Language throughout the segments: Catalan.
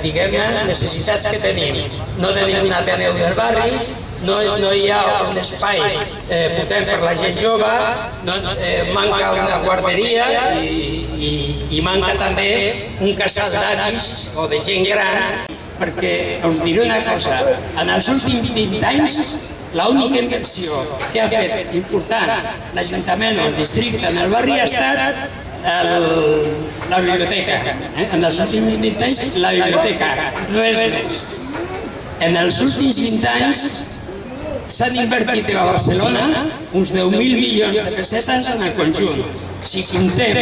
diguem-ne, necessitats que tenim. No tenim un Ateneu del barri, no hi ha un espai potent per la gent jove, manca una guarderia i manca també un casal d'avis o de gent gran, perquè us diré una cosa, en els últims 20 anys l'única inversió que ha fet important l'Ajuntament o el districte en el barri ha estat la biblioteca. En els últims 20 anys la biblioteca, res més. En els últims 20 anys s'han invertit a Barcelona uns 10.000 milions de pessetes en el conjunt. Si comptem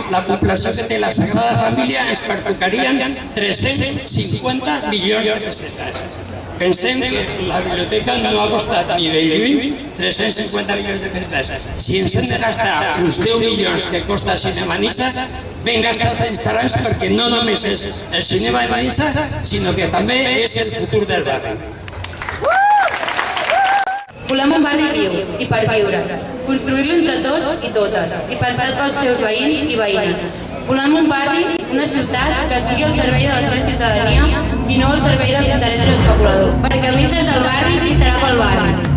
la població que té la Sagrada Família, ens pertocarien 350 milions de pessetes. Pensem que la biblioteca no ha costat ni de lluny 350 milions de pessetes. Si ens hem de gastar uns 10 milions que costa el cinema Nissa, ben gastats instal·lats, perquè no només és el cinema de Nissa, sinó que també és el futur del barri. Volem un barri viu i per viure, construir-lo entre tots i totes i pensat pels seus veïns i veïnes. Volem un barri, una ciutat que estigui al servei de la seva ciutadania i no al servei dels interessos especuladors, perquè el Nissa és del barri i serà pel barri.